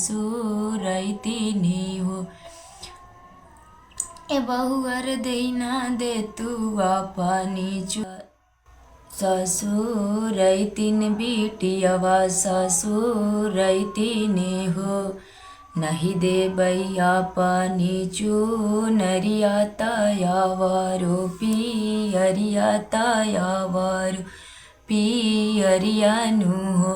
सुरैतिनी हो। ए बहुअर देना दे तू पानी चू ससुरैतिन बिटियवा ससुरैतिनी हो। नहीं दे बैया पानी चूनरिया तायावारो पियरिया तायावारो पियरिया नु हो।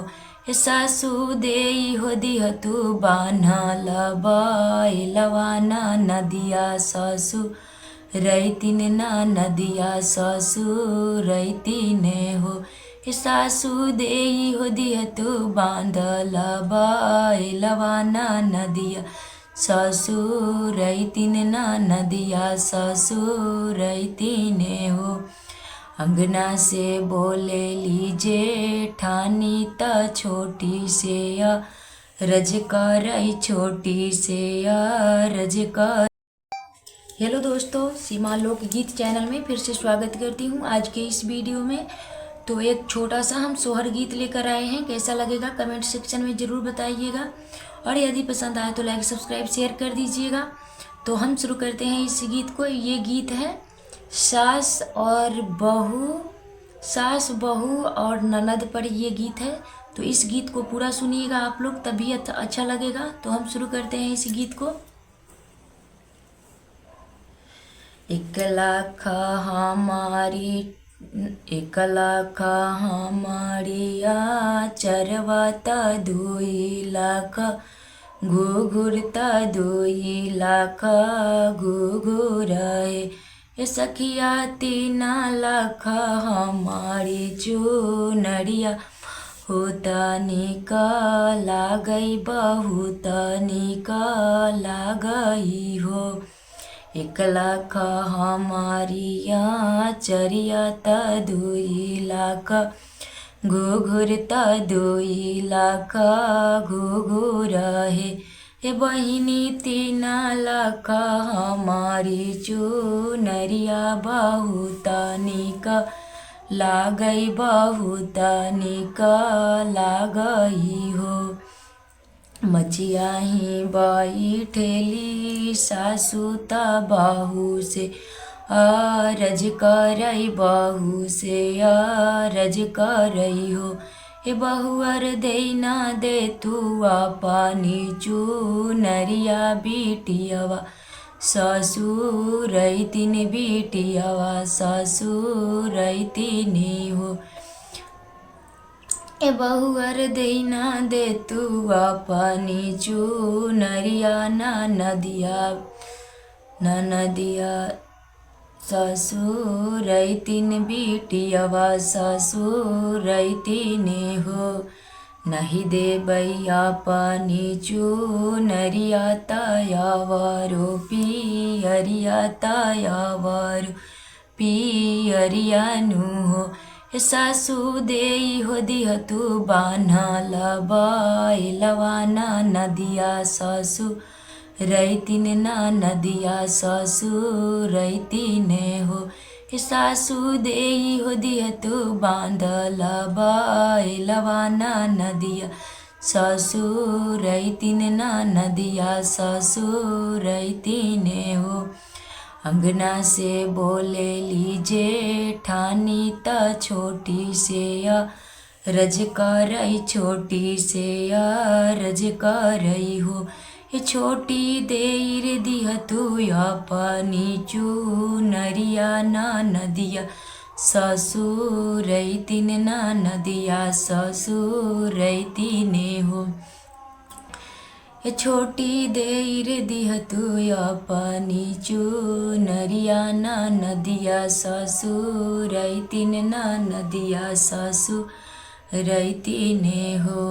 सासू देई हो दिह तू बान्हाला बाइलवाना नदिया सासू रैतिन ना नदिया सासू रैतिने हो। सासू देई हो दिह तू बांधला बाइलवाना नदिया सासू रैतिन ना नदिया सासू रैतिने हो। अंगना से बोले लीजे ठानी त छोटी से या रजकर छोटी से या रजकर। हेलो दोस्तों, सीमा लोकगीत चैनल में फिर से स्वागत करती हूँ। आज के इस वीडियो में तो एक छोटा सा हम सोहर गीत लेकर आए हैं। कैसा लगेगा कमेंट सेक्शन में ज़रूर बताइएगा, और यदि पसंद आए तो लाइक सब्सक्राइब शेयर कर दीजिएगा। तो हम शुरू करते हैं इस गीत को। ये गीत है सास बहू और ननद पर ये गीत है। तो इस गीत को पूरा सुनिएगा आप लोग, तभी अच्छा लगेगा। तो हम शुरू करते हैं इस गीत को। 1,00,000 हमारी चरवाता 2,00,000 घुघुरता 2,00,000 घुघुराए। सखिया 3,00,000 हमारी चुनरिया होता निकाला गई बहुत निकाला गई हो। 1,00,000 हमारी चरिया 2,00,000 घुघुरता 2,00,000 घुघुराए। बहिनी 3,00,000 हमारी चुनरिया बहुत निकाला गई बहुत निकाला गई हो। मचिया ही बैठेली सासू ता बहू से आरज करई बहू से आरज करई हो। बहुअर देना दे तू पानी चूनरिया बिटियवा ससुरैतिन बिटियवा ससुरैतिनी हो। बहुअर देना दे तू पानी चूनरिया ना नदिया ससुरैतिन बिटियवा ससुरैतिनी हो। नहीं दे बैया पानी चूनरिया तायावारो पियरिया तायावारो पियरिया नु हो। सासू देई हो दिह तू बान्हाला बाइलवाना नदिया सासू रैतिन ना नदिया सासू रैतिने हो। सासू देई हो दिह तू बांधला बाइलवाना नदिया सासू रैतिन ना नदिया सासू रैतिने हो। अंगना से बोले लीजे ठानी त छोटी से या रजकर छोटी से या रजकर हो। छोटी देर दिह तू पानी चूनरिया ना नदिया ससुरैतिन ना नदिया ससुरैतिने हो। छोटी देर दिह तू पानी चूनरिया ना नदिया ससुरैतिन ना नदिया ससुरैतिने हो।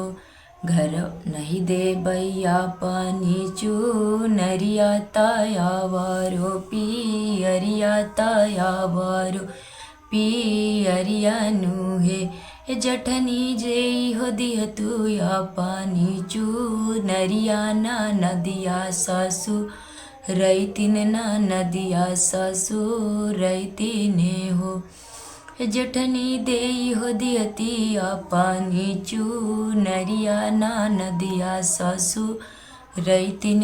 घर नहीं दे बैया पानी चूनरिया तायावारो पियरिया तायावारो पियरिया नु है। जठनी जेई हो दिह तू पानी चूनरिया ना नदिया ससुरैतिन ना नदिया ससुरैतिने हो। जठनी देई हो दिहती पानी चूनरिया ना नदिया ससुरैतिने रैतिन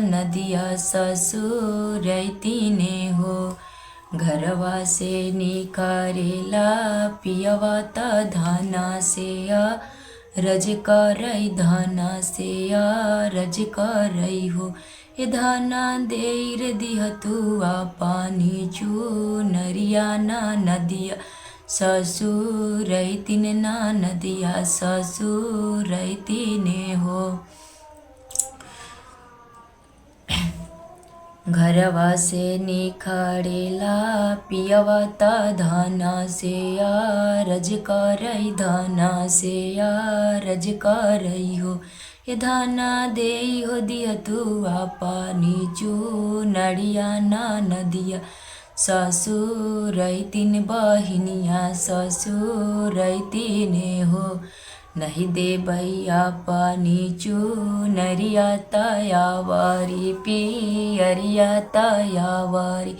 नदिया ससुर रैतिने हो। घरवा से निकारेला पियवा त धाना से रज करई धाना से रज करई हो। ए धाना देर दिहतुआ पानी चूनरिया नदिया ससुर रैतिन नदिया ससुर रैतिने हो। घरवा से निखारेला पियवा त धाना से रज करई धाना से रज करई हो। ये धाना देई हो दिहतुआ पानी चूनरिया नदिया ससुर रैतिन बहिनिया ससुर रैतिने हो। नहीं दे भैया पानी चूनरिया तयावारी पियरिया तयावारी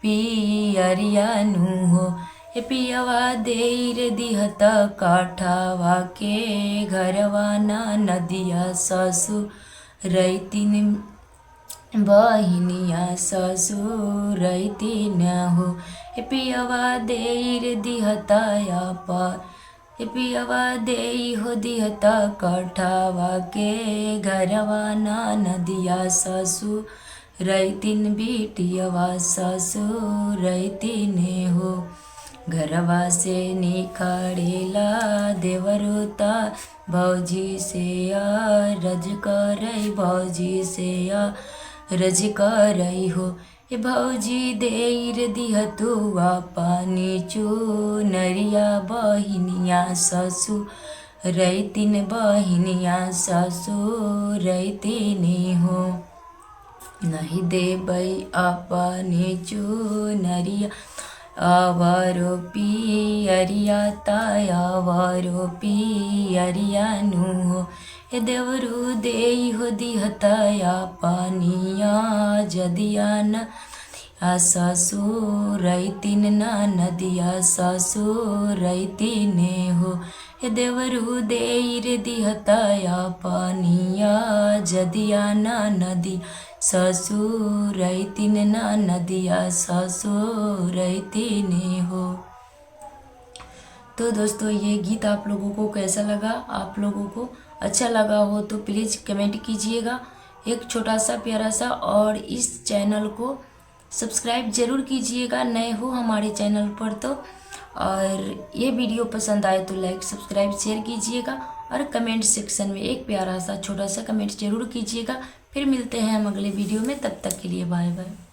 पियरिया नु हो। ए पियवा देर दिहत काठावा के घरवा नदिया ससुर रैतिन बहिनिया ससुर रैतिन हो। ए पियवा देर दिहताया पार ए पियवा देई हो दिहता कठावा के घरवा नदिया ससुर रैतिन बिटियवा ससुर रैतिने हो। घरवा से निखारेला देवरुता भौजी से रज करई भौजी से रज करई हो। ए भौजी देर दिहतुआ पानी चूनरिया बहिनिया ससुर रैतिन बहिनिया ससुर रैतिने हो। नहीं देबै अपने चूनरिया आवारो पियरिया तायावारो पियरिया नु हो। ए देवरु देई हो दिहताया पानिया जदिया नदिया ससुर रैतिन नदिया ससुर रैतिने हो। ए देवरु देई रे दिहताया पानिया जदिया नदिया ससुर रैतिन नदिया ससुर रैतिने हो। तो दोस्तों ये गीत आप लोगों को कैसा लगा? आप लोगों को अच्छा लगा हो तो प्लीज़ कमेंट कीजिएगा एक छोटा सा प्यारा सा, और इस चैनल को सब्सक्राइब ज़रूर कीजिएगा नए हो हमारे चैनल पर तो। और ये वीडियो पसंद आए तो लाइक सब्सक्राइब शेयर कीजिएगा, और कमेंट सेक्शन में एक प्यारा सा छोटा सा कमेंट ज़रूर कीजिएगा। फिर मिलते हैं हम अगले वीडियो में, तब तक के लिए बाय बाय।